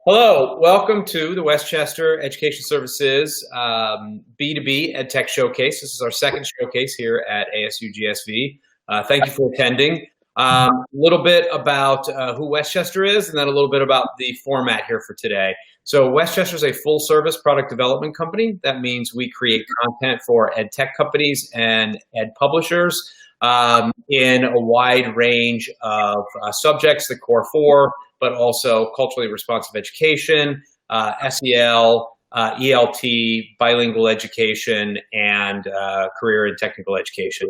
Hello, welcome to the Westchester Education Services B2B EdTech Showcase. This is our second showcase here at ASU-GSV. Thank you for attending. A little bit about who Westchester is, and then a little bit about the format here for today. So Westchester is a full-service product development company. That means we create content for EdTech companies and ed publishers in a wide range of subjects, the core four, but also culturally responsive education, SEL, ELT, bilingual education, and career and technical education.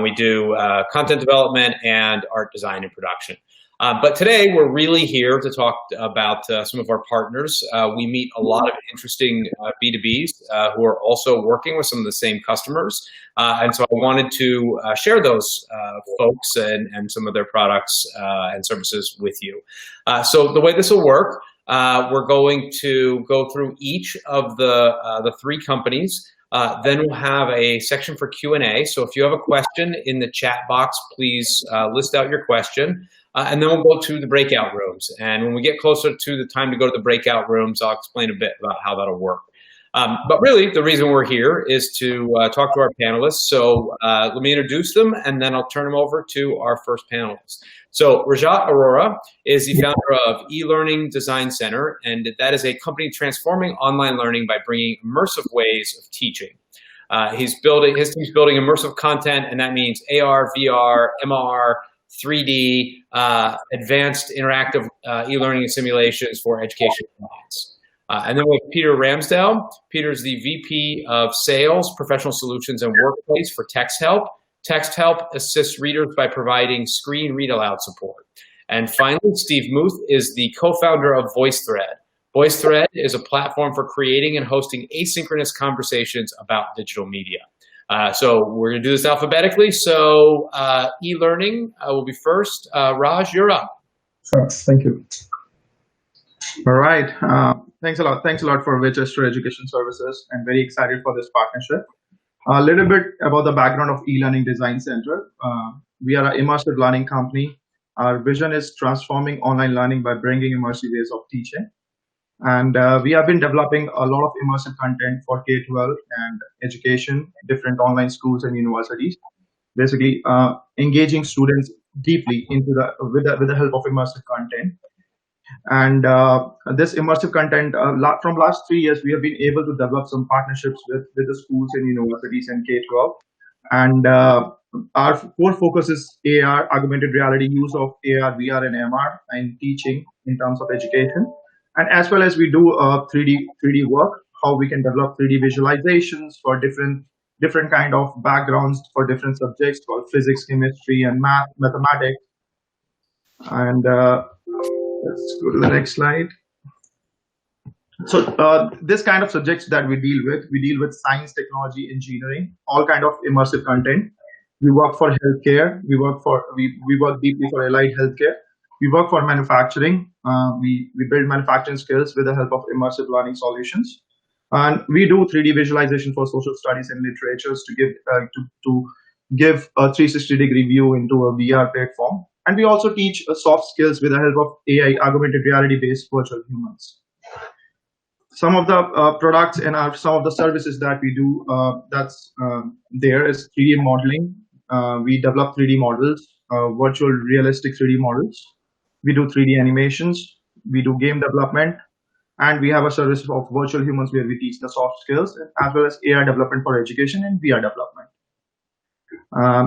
We do content development and art design and production. But today we're really here to talk about some of our partners. We meet a lot of interesting B2Bs who are also working with some of the same customers. And so I wanted to share those folks and some of their products and services with you. So the way this will work, we're going to go through each of the three companies. Then we'll have a section for Q&A. So if you have a question in the chat box, please list out your question. And then we'll go to the breakout rooms. And when we get closer to the time to go to the breakout rooms, I'll explain a bit about how that'll work. But really, the reason we're here is to talk to our panelists. So let me introduce them, and then I'll turn them over to our first panelist. So Rajat Arora is the founder of Elearning Design Center, and that is a company transforming online learning by bringing immersive ways of teaching. His team's building immersive content, and that means AR, VR, MR, 3D, advanced interactive e-learning and simulations for education clients. And then we have Peter Ramsdell. Peter's the VP of Sales, Professional Solutions and Workplace for Texthelp. Texthelp assists readers by providing screen read aloud support. And finally, Steve Muth is the co-founder of VoiceThread. VoiceThread is a platform for creating and hosting asynchronous conversations about digital media. So we're going to do this alphabetically. So e-learning will be first. Raj, you're up. Sure, thank you. All right. Thanks a lot. Thanks a lot for Westchester Education Services. I'm very excited for this partnership. A little bit about the background of Elearning Design Center. We are an immersive learning company. Our vision is transforming online learning by bringing immersive ways of teaching. And we have been developing a lot of immersive content for K-12 and education, different online schools and universities. Basically, engaging students deeply into with the help of immersive content. And this immersive content, from last 3 years, we have been able to develop some partnerships with the schools and universities and K-12. And our core focus is AR, augmented reality, use of AR, VR, and MR in teaching in terms of education. And as well as we do 3D work, how we can develop 3D visualizations for different kind of backgrounds for different subjects, called physics, chemistry, and mathematics. And let's go to the next slide. So this kind of subjects that we deal with science, technology, engineering, all kind of immersive content. We work for healthcare. We work deeply for allied healthcare. We work for manufacturing. We build manufacturing skills with the help of immersive learning solutions. And we do 3D visualization for social studies and literatures to give a 360-degree view into a VR platform. And we also teach soft skills with the help of AI, augmented reality-based virtual humans. Some of the products and some of the services that we do there is 3D modeling. We develop 3D models, virtual realistic 3D models. We do 3D animations, we do game development, and we have a service of virtual humans where we teach the soft skills, as well as AR development for education and VR development.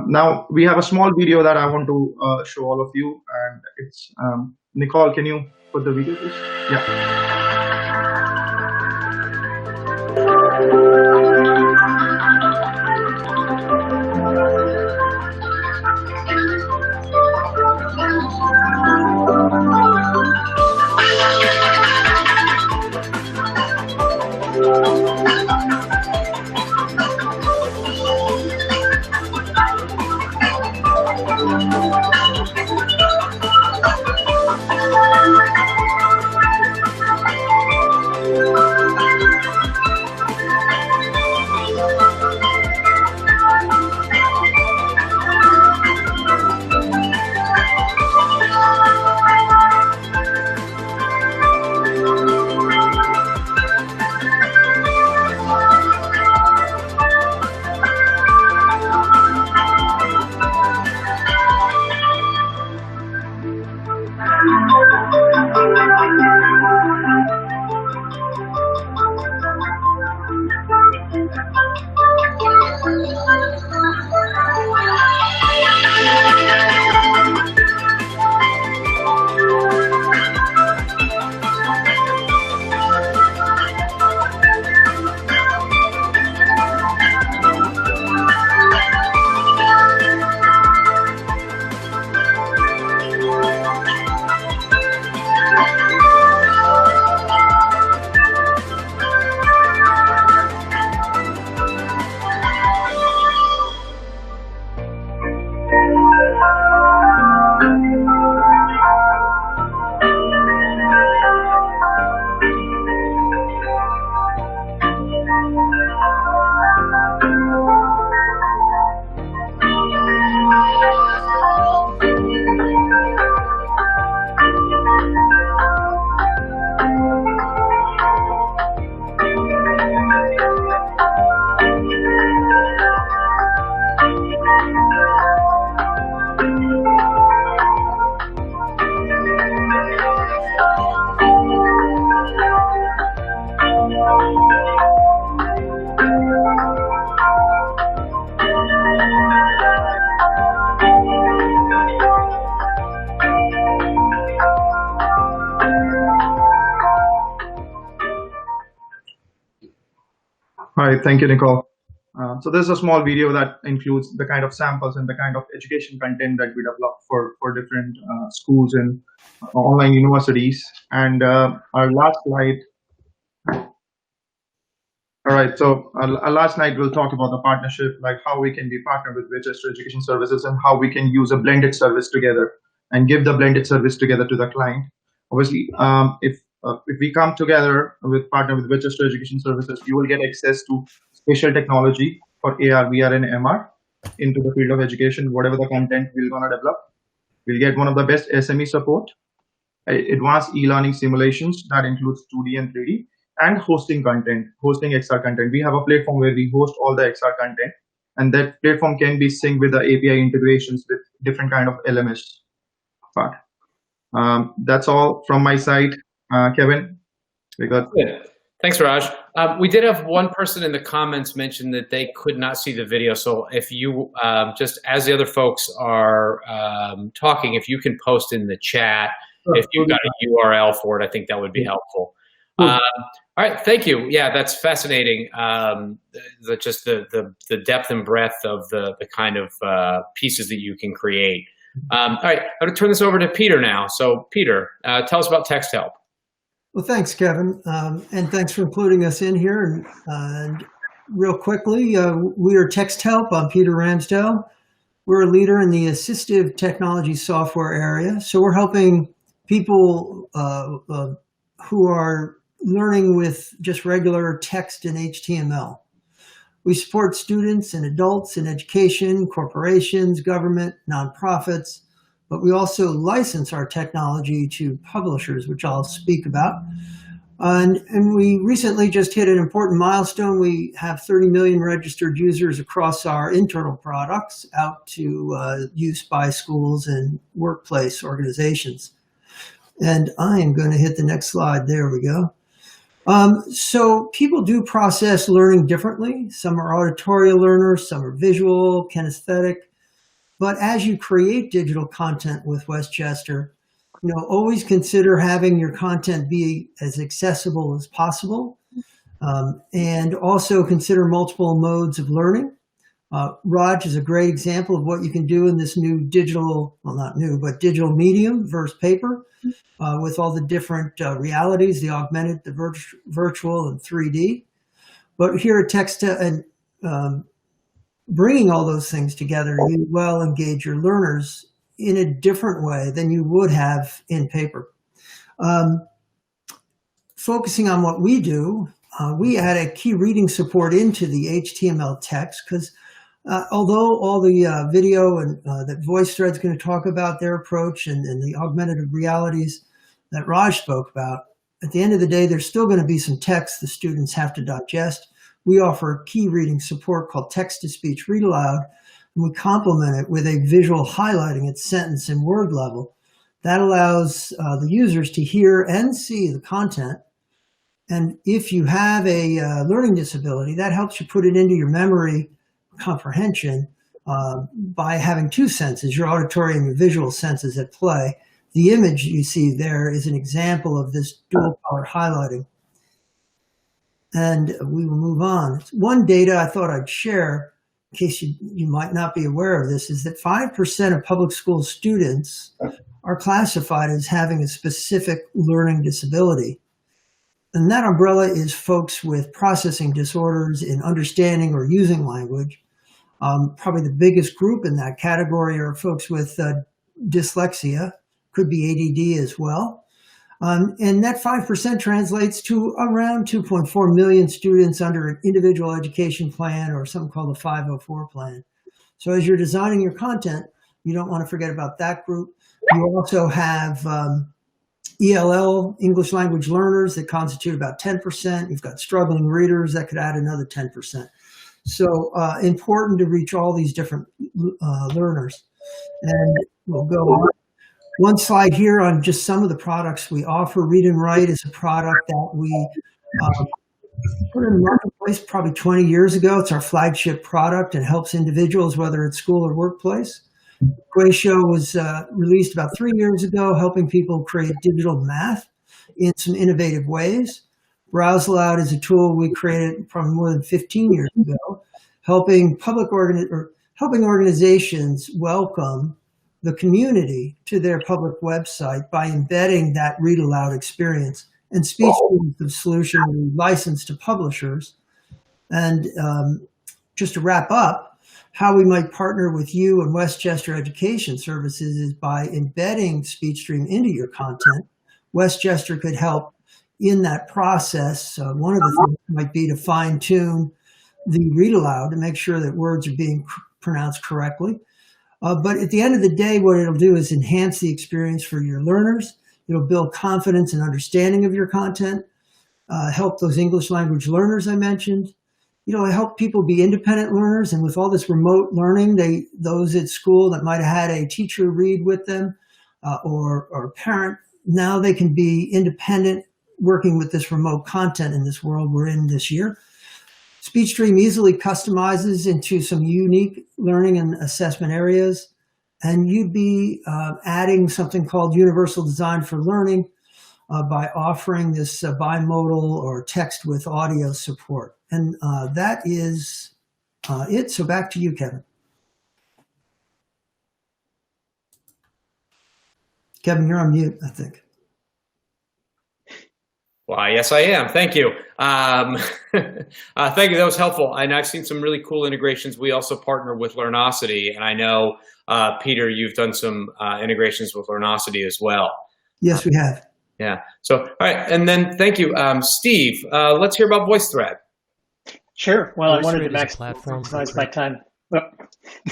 Now, we have a small video that I want to show all of you, and it's, Nicole, can you put the video, please? Yeah. All right, thank you, Nicole. So this is a small video that includes the kind of samples and the kind of education content that we develop for different schools and online universities. And our last slide. All right, so last night we'll talk about the partnership, like how we can be partnered with Westchester Education Services and how we can use a blended service together and give the blended service together to the client. Obviously, if we come together with partner with Westchester Education Services, you will get access to spatial technology for AR, VR, and MR into the field of education. Whatever the content we're gonna develop, we'll get one of the best SME support, advanced e-learning simulations that includes 2D and 3D, and hosting content, hosting XR content. We have a platform where we host all the XR content, and that platform can be synced with the API integrations with different kind of LMS. But that's all from my side. Kevin, we got. Good. Thanks, Raj. We did have one person in the comments mention that they could not see the video. So if you, just as the other folks are talking, if you can post in the chat, if you've got a URL for it, I think that would be helpful. All right, thank you. Yeah, that's fascinating. Just the depth and breadth of the kind of pieces that you can create. All right, I'm going to turn this over to Peter now. So Peter, tell us about Texthelp. Well, thanks, Kevin, and thanks for including us in here. And real quickly, we are Texthelp. I'm Peter Ramsdell. We're a leader in the assistive technology software area. So we're helping people who are learning with just regular text and HTML. We support students and adults in education, corporations, government, nonprofits, but we also license our technology to publishers, which I'll speak about. And we recently just hit an important milestone. We have 30 million registered users across our internal products out to use by schools and workplace organizations. And I am going to hit the next slide. There we go. So people do process learning differently. Some are auditory learners, some are visual, kinesthetic. But as you create digital content with Westchester, always consider having your content be as accessible as possible, and also consider multiple modes of learning. Raj is a great example of what you can do in this new digital, well, not new, but digital medium versus paper, with all the different realities, the augmented, the virtual, and 3D. But here at Texthelp, and bringing all those things together, you will engage your learners in a different way than you would have in paper. Focusing on what we do, we add a key reading support into the HTML text because although all the video and that VoiceThread is going to talk about their approach and the augmented realities that Raj spoke about, at the end of the day, there's still going to be some text the students have to digest. We offer key reading support called text-to-speech read aloud, and we complement it with a visual highlighting at sentence and word level. That allows the users to hear and see the content. And if you have a learning disability, that helps you put it into your memory comprehension by having two senses, your auditory and your visual senses at play. The image you see there is an example of this dual color highlighting. And we will move on. One data I thought I'd share, in case you might not be aware of this, is that 5% of public school students are classified as having a specific learning disability. And that umbrella is folks with processing disorders in understanding or using language. Probably the biggest group in that category are folks with dyslexia, could be ADD as well. And that 5% translates to around 2.4 million students under an individual education plan or something called a 504 plan. So as you're designing your content, you don't want to forget about that group. You also have ELL, English language learners, that constitute about 10%. You've got struggling readers that could add another 10%. So important to reach all these different learners. And we'll go on. One slide here on just some of the products we offer. Read and Write is a product that we put in the marketplace probably 20 years ago. It's our flagship product and helps individuals, whether it's school or workplace. Ratio was released about 3 years ago, helping people create digital math in some innovative ways. Browse Aloud is a tool we created probably more than 15 years ago, helping organizations welcome the community to their public website by embedding that read aloud experience. And SpeechStream is the solution we license to publishers. And just to wrap up, how we might partner with you and Westchester Education Services is by embedding SpeechStream into your content. Westchester could help in that process. One of the things might be to fine tune the read aloud to make sure that words are being pronounced correctly. But at the end of the day, what it'll do is enhance the experience for your learners. It'll build confidence and understanding of your content, help those English language learners I mentioned. Help people be independent learners. And with all this remote learning, those at school that might have had a teacher read with them or a parent, now they can be independent working with this remote content in this world we're in this year. SpeechStream easily customizes into some unique learning and assessment areas. And you'd be adding something called Universal Design for Learning by offering this bimodal or text with audio support. And that is it. So back to you, Kevin. Kevin, you're on mute, I think. Well, yes, I am. Thank you. Thank you. That was helpful. And I've seen some really cool integrations. We also partner with Learnosity. And I know, Peter, you've done some integrations with Learnosity as well. Yes, we have. Yeah. So, all right. And then thank you. Steve, let's hear about VoiceThread. Sure. Well, I wanted to maximize my time. Well,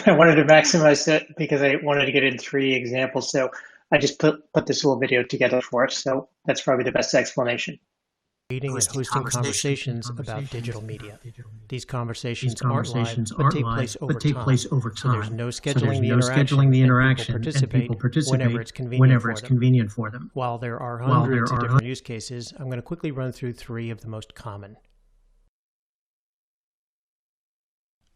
I wanted to maximize it because I wanted to get in 3 examples. So I just put this little video together for us. So that's probably the best explanation. Creating and hosting conversations about digital media. These conversations aren't live, but take place over time. So there's no scheduling the interaction, and people participate whenever it's convenient for them. While there are hundreds of different use cases, I'm going to quickly run through 3 of the most common.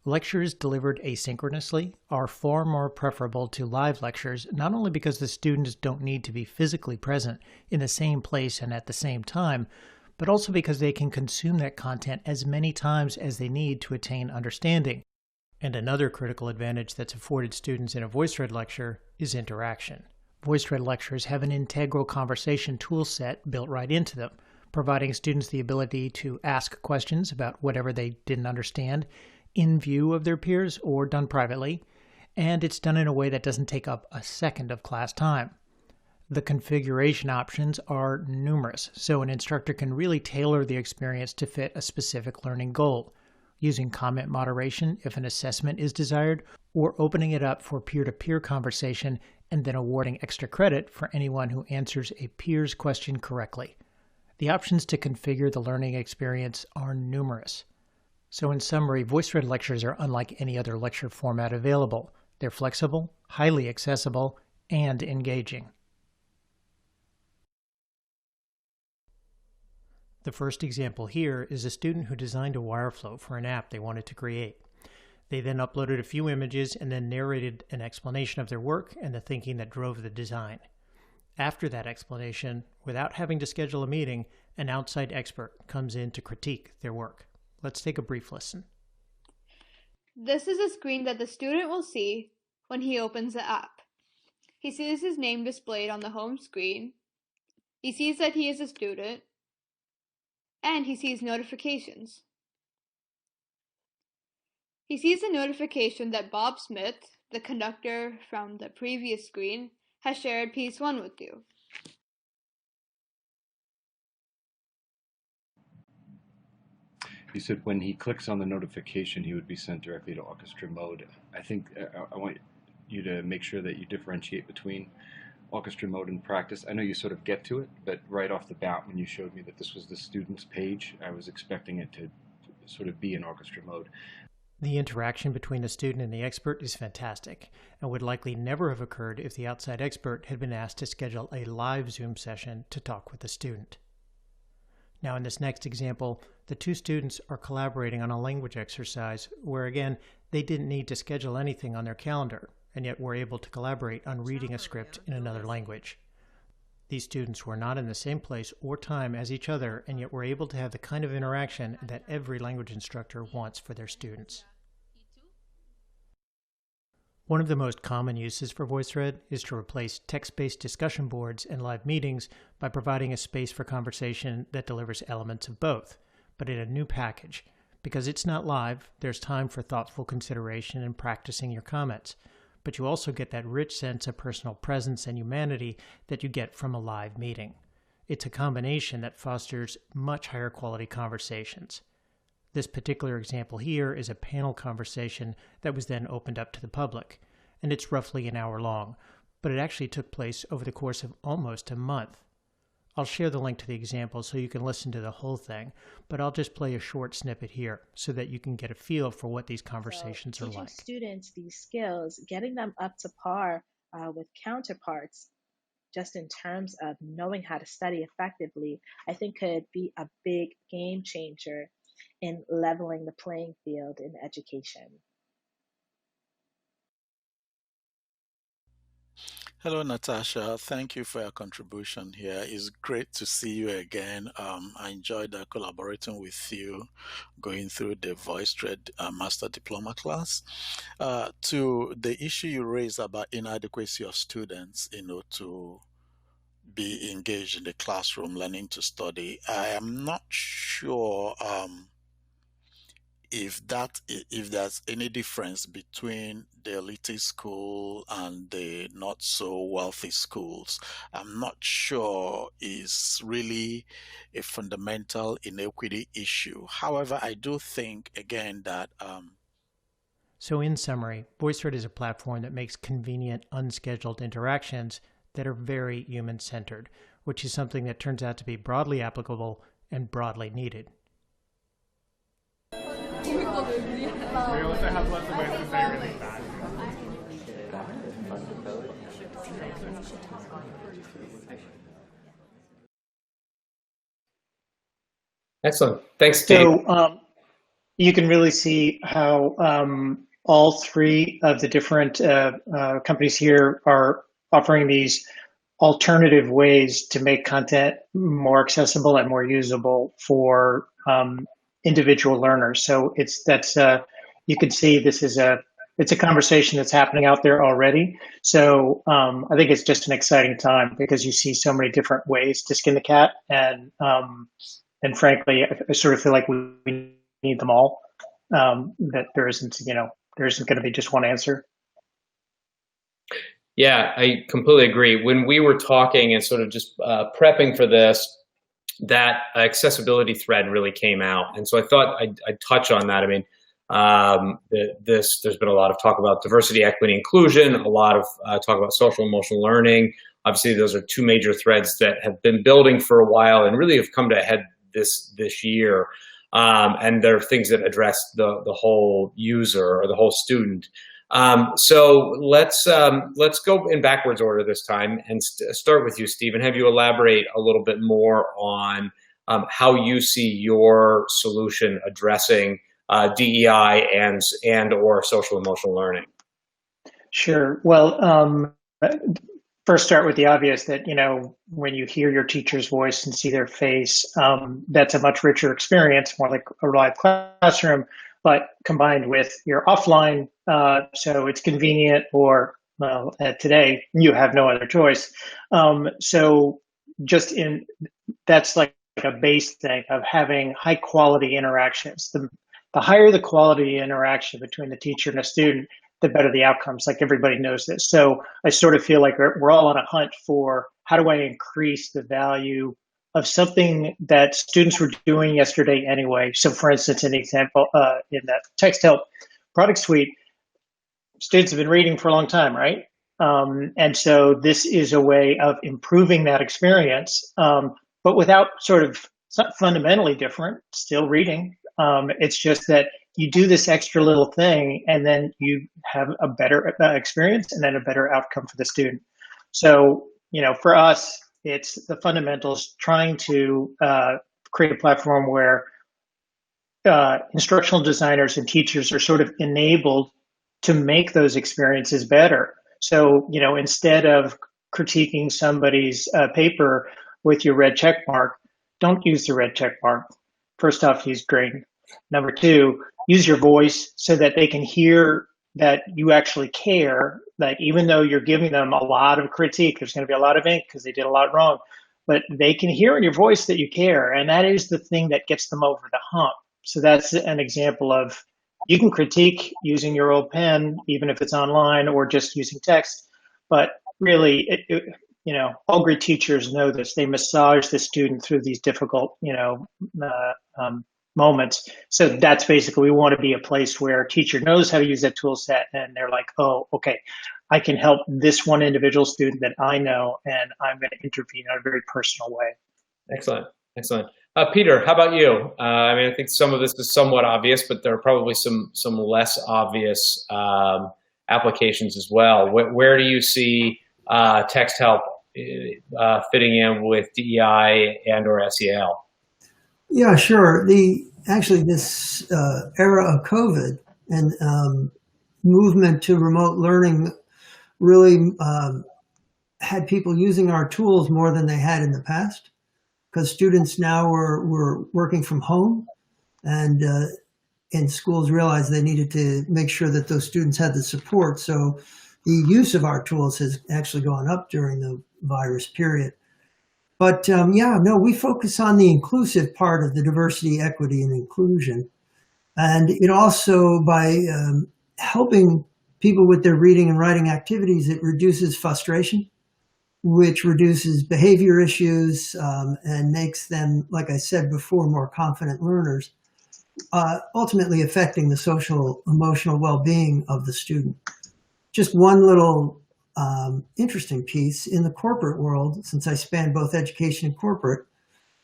Lectures delivered asynchronously are far more preferable to live lectures, not only because the students don't need to be physically present in the same place and at the same time, but also because they can consume that content as many times as they need to attain understanding. And another critical advantage that's afforded students in a VoiceThread lecture is interaction. VoiceThread lectures have an integral conversation toolset built right into them, providing students the ability to ask questions about whatever they didn't understand in view of their peers or done privately, and it's done in a way that doesn't take up a second of class time. The configuration options are numerous, so an instructor can really tailor the experience to fit a specific learning goal, using comment moderation if an assessment is desired, or opening it up for peer-to-peer conversation and then awarding extra credit for anyone who answers a peer's question correctly. The options to configure the learning experience are numerous. So in summary, VoiceThread lectures are unlike any other lecture format available. They're flexible, highly accessible, and engaging. The first example here is a student who designed a wire flow for an app they wanted to create. They then uploaded a few images and then narrated an explanation of their work and the thinking that drove the design. After that explanation, without having to schedule a meeting, an outside expert comes in to critique their work. Let's take a brief listen. This is a screen that the student will see when he opens the app. He sees his name displayed on the home screen. He sees that he is a student. And he sees notifications. He sees a notification that Bob Smith, the conductor from the previous screen, has shared piece 1 with you. You said when he clicks on the notification, he would be sent directly to orchestra mode. I think I want you to make sure that you differentiate between orchestra mode and practice. I know you sort of get to it, but right off the bat, when you showed me that this was the student's page, I was expecting it to sort of be in orchestra mode. The interaction between the student and the expert is fantastic and would likely never have occurred if the outside expert had been asked to schedule a live Zoom session to talk with the student. Now in this next example, the 2 students are collaborating on a language exercise where again, they didn't need to schedule anything on their calendar and yet were able to collaborate on reading a script in another language. These students were not in the same place or time as each other, and yet were able to have the kind of interaction that every language instructor wants for their students. One of the most common uses for VoiceThread is to replace text-based discussion boards and live meetings by providing a space for conversation that delivers elements of both, but in a new package. Because it's not live, there's time for thoughtful consideration and practicing your comments, but you also get that rich sense of personal presence and humanity that you get from a live meeting. It's a combination that fosters much higher quality conversations. This particular example here is a panel conversation that was then opened up to the public, and it's roughly an hour long, but it actually took place over the course of almost a month. I'll share the link to the example so you can listen to the whole thing, but I'll just play a short snippet here so that you can get a feel for what these conversations are like. Teaching students these skills, getting them up to par with counterparts, just in terms of knowing how to study effectively, I think could be a big game changer in leveling the playing field in education. Hello, Natasha. Thank you for your contribution here. It's great to see you again. I enjoyed collaborating with you, going through the VoiceThread Master Diploma class. To the issue you raised about inadequacy of students, to be engaged in the classroom, learning to study, I am not sure if there's any difference between the elitist school and the not so wealthy schools. I'm not sure is really a fundamental inequity issue. However, I do think again that So in summary, VoiceThread is a platform that makes convenient, unscheduled interactions that are very human-centered, which is something that turns out to be broadly applicable and broadly needed. We also have lots of ways to say really bad. Excellent. Thanks, Steve. So you can really see how all three of the different companies here are offering these alternative ways to make content more accessible and more usable for individual learners. So you can see it's a conversation that's happening out there already. So I think it's just an exciting time because you see so many different ways to skin the cat, and frankly, I sort of feel like we need them all. That there isn't going to be just one answer. Yeah, I completely agree. When we were talking and sort of just prepping for this, that accessibility thread really came out. And so I thought I'd touch on that. I mean, there's been a lot of talk about diversity, equity, inclusion, a lot of talk about social emotional learning. Obviously, those are two major threads that have been building for a while and really have come to a head this year. And there are things that address the whole user or the whole student. So let's go in backwards order this time and start with you, Steve, and have you elaborate a little bit more on how you see your solution addressing DEI and or social emotional learning. Sure. Well, first start with the obvious that, when you hear your teacher's voice and see their face, that's a much richer experience, more like a live classroom, but combined with your offline, so it's convenient, or today you have no other choice. So that's like a base thing of having high quality interactions. The higher the quality interaction between the teacher and a student, the better the outcomes. Like, everybody knows this. So I sort of feel like we're all on a hunt for how do I increase the value of something that students were doing yesterday anyway. So for instance, an example in that Texthelp product suite, students have been reading for a long time, right? And so this is a way of improving that experience, but without it's not fundamentally different, still reading. It's just that you do this extra little thing and then you have a better experience and then a better outcome for the student. So, for us, it's the fundamentals, trying to create a platform where instructional designers and teachers are sort of enabled to make those experiences better. So, instead of critiquing somebody's paper with your red check mark, don't use the red check mark. First off, use green. Number two, use your voice so that they can hear that you actually care, that even though you're giving them a lot of critique, there's going to be a lot of ink because they did a lot wrong, but they can hear in your voice that you care. And that is the thing that gets them over the hump. So that's an example of, you can critique using your old pen, even if it's online or just using text, but really, all great teachers know this. They massage the student through these difficult, moments. So that's basically, we want to be a place where a teacher knows how to use that tool set, and they're like, oh, okay, I can help this one individual student that I know, and I'm going to intervene in a very personal way. Excellent, excellent. Peter, how about you? I think some of this is somewhat obvious, but there are probably some less obvious applications as well. Where do you see Texthelp fitting in with DEI and or SEL? Yeah, sure. Actually, this era of COVID and movement to remote learning really had people using our tools more than they had in the past, because students now were working from home, and schools realized they needed to make sure that those students had the support. So the use of our tools has actually gone up during the virus period. But we focus on the inclusive part of the diversity, equity, and inclusion. And it also, by helping people with their reading and writing activities, it reduces frustration, which reduces behavior issues and makes them, like I said before, more confident learners, ultimately affecting the social, emotional well-being of the student. Just one little interesting piece in the corporate world, since I span both education and corporate,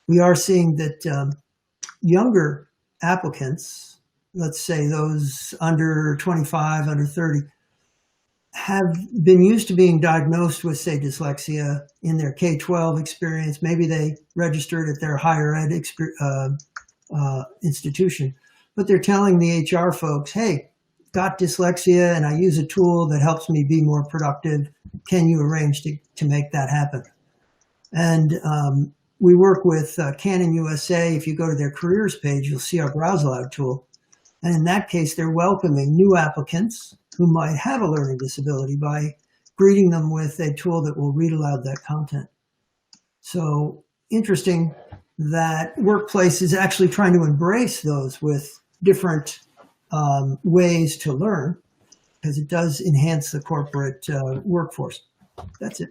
we are seeing that younger applicants, let's say those under 25, under 30, have been used to being diagnosed with, say, dyslexia in their K-12 experience. Maybe they registered at their higher ed institution, but they're telling the HR folks, hey, got dyslexia and I use a tool that helps me be more productive. Can you arrange to make that happen? And we work with Canon USA. If you go to their careers page, you'll see our Browse Aloud tool. And in that case, they're welcoming new applicants who might have a learning disability by greeting them with a tool that will read aloud that content. So interesting that workplace is actually trying to embrace those with different ways to learn, because it does enhance the corporate workforce. That's it.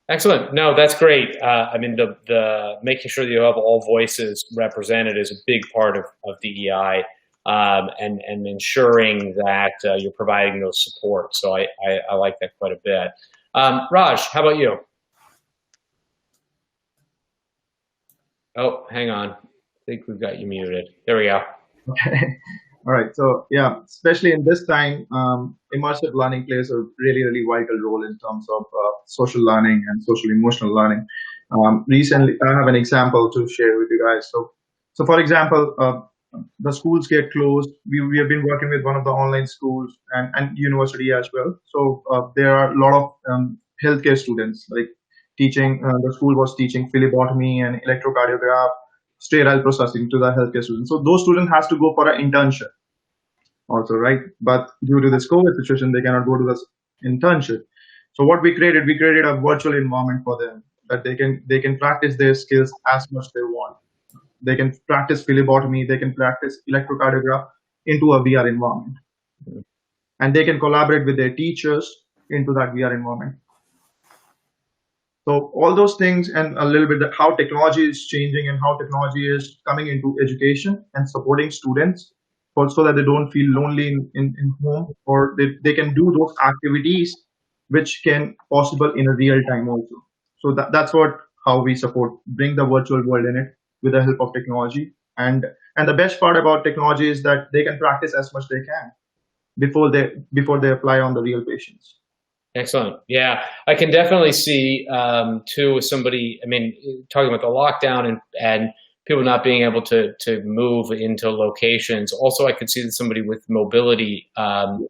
Excellent. No, that's great. The making sure that you have all voices represented is a big part of DEI, and ensuring that you're providing those support. So I like that quite a bit. Raj, how about you? Oh, hang on. I think we've got you muted. There we go. Okay. All right. So yeah, especially in this time, immersive learning plays a really, really vital role in terms of social learning and social emotional learning. Recently, I have an example to share with you guys. So for example, the schools get closed. We have been working with one of the online schools and university as well. So there are a lot of healthcare students like teaching. The school was teaching phlebotomy and electrocardiograph, sterile processing to the healthcare students. So those students has to go for an internship also, right? But due to this COVID situation, they cannot go to this internship. So what we created a virtual environment for them that they can practice their skills as much they want. They can practice phlebotomy, they can practice electrocardiograph into a VR environment. And they can collaborate with their teachers into that VR environment. So all those things, and a little bit how technology is changing and how technology is coming into education and supporting students so that they don't feel lonely in home, or they can do those activities which can possible in a real time also. So that's how we bring the virtual world in it with the help of technology. And the best part about technology is that they can practice as much they can before they apply on the real patients. Excellent. Yeah, I can definitely see too, with somebody, talking about the lockdown and people not being able to move into locations. Also, I could see that somebody with mobility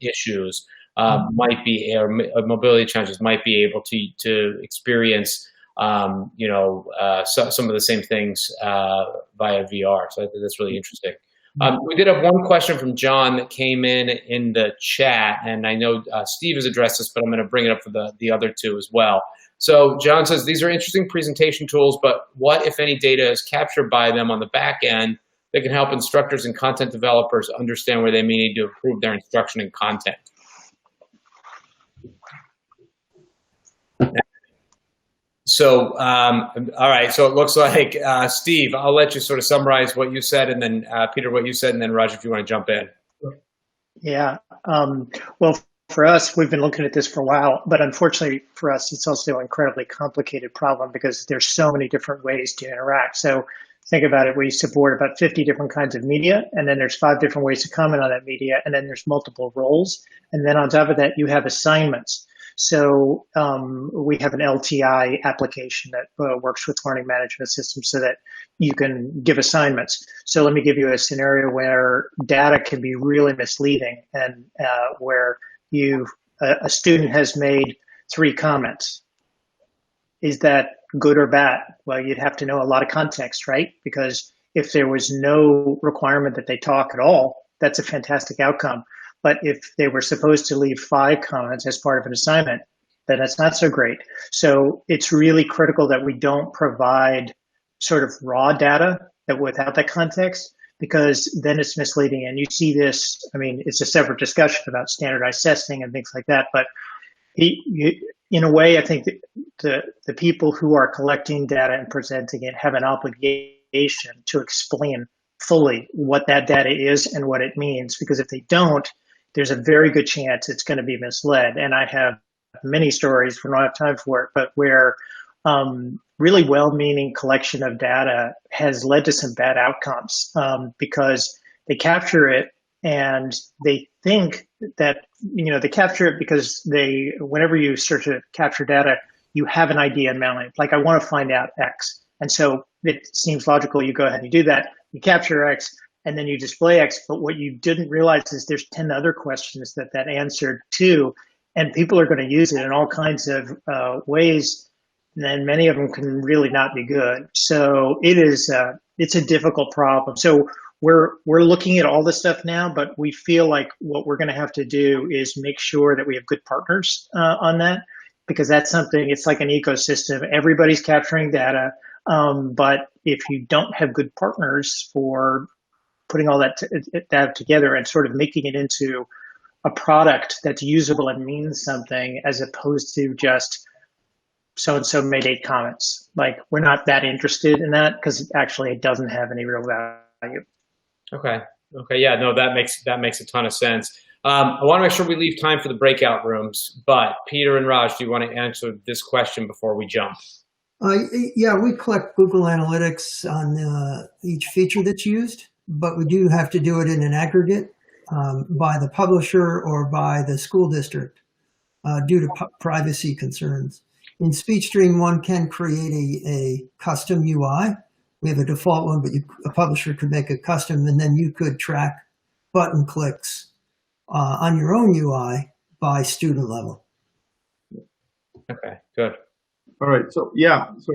issues might be, or mobility challenges might be able to experience, some of the same things via VR. So I think that's really interesting. We did have one question from John that came in the chat, and I know Steve has addressed this, but I'm going to bring it up for the other two as well. So John says, these are interesting presentation tools, but what, if any, data is captured by them on the back end that can help instructors and content developers understand where they may need to improve their instruction and content? So, all right, so it looks like, Steve, I'll let you sort of summarize what you said, and then Peter, what you said, and then Raj, if you want to jump in. Yeah, well, for us, we've been looking at this for a while, but unfortunately for us, it's also an incredibly complicated problem because there's so many different ways to interact. So think about it, we support about 50 different kinds of media, and then there's 5 different ways to comment on that media, and then there's multiple roles. And then on top of that, you have assignments. So we have an LTI application that works with learning management systems so that you can give assignments. So let me give you a scenario where data can be really misleading, and where a student has made 3 comments. Is that good or bad? Well, you'd have to know a lot of context, right? Because if there was no requirement that they talk at all, that's a fantastic outcome. But if they were supposed to leave 5 comments as part of an assignment, then that's not so great. So it's really critical that we don't provide sort of raw data that without that context, because then it's misleading. And you see this, I mean, it's a separate discussion about standardized testing and things like that. But in a way, I think that the people who are collecting data and presenting it have an obligation to explain fully what that data is and what it means, because if they don't, there's a very good chance it's going to be misled. And I have many stories, we don't have time for it, but where really well-meaning collection of data has led to some bad outcomes because they capture it and they think that, they capture it because whenever you search to capture data, you have an idea in mind. Like, I want to find out X. And so it seems logical, you go ahead and you do that, you capture X, and then you display X, but what you didn't realize is there's 10 other questions that answered too, and people are going to use it in all kinds of ways, and then many of them can really not be good. So it's a difficult problem. So we're looking at all this stuff now, but we feel like what we're going to have to do is make sure that we have good partners on that, because that's something, it's like an ecosystem. Everybody's capturing data, but if you don't have good partners for putting all that together and sort of making it into a product that's usable and means something, as opposed to just so-and-so made 8 comments. Like, we're not that interested in that because actually it doesn't have any real value. Okay. Yeah, no, that makes a ton of sense. I want to make sure we leave time for the breakout rooms, but Peter and Raj, do you want to answer this question before we jump? Yeah, we collect Google Analytics on each feature that's used, but we do have to do it in an aggregate by the publisher or by the school district due to privacy concerns. In SpeechStream, one can create a custom UI. We have a default one, but a publisher could make a custom, and then you could track button clicks on your own UI by student level. Okay, good. All right, so yeah, so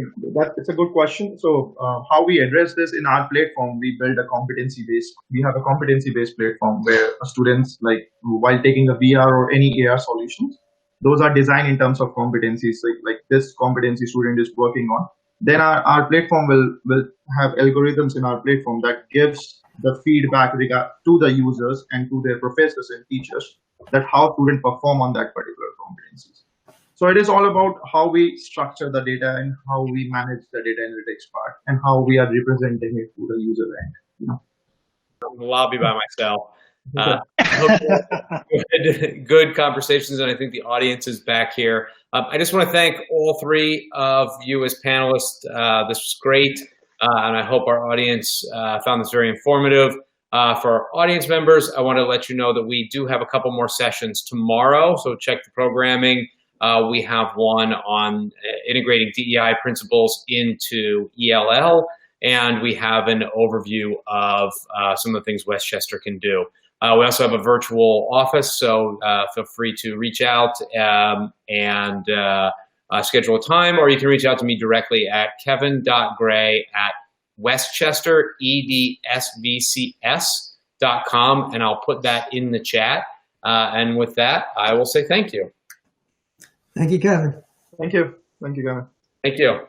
it's a good question. So how we address this in our platform, we have a competency-based platform where students, like, while taking a VR or any AR solutions, those are designed in terms of competencies, like this competency student is working on. Then our platform will have algorithms in our platform that gives the feedback to the users and to their professors and teachers that how students perform on that particular competencies. So it is all about how we structure the data and how we manage the data analytics part and how we are representing it to the user end. I'm in the lobby by myself. Good conversations, and I think the audience is back here. I just want to thank all 3 of you as panelists. This was great, and I hope our audience found this very informative. For our audience members, I want to let you know that we do have a couple more sessions tomorrow, so check the programming. We have one on integrating DEI principles into ELL, and we have an overview of some of the things Westchester can do. We also have a virtual office, so feel free to reach out and schedule a time, or you can reach out to me directly at kevin.gray@westchester.edsvcs.com, and I'll put that in the chat. And with that, I will say thank you. Thank you, Kevin. Thank you. Thank you, Kevin. Thank you.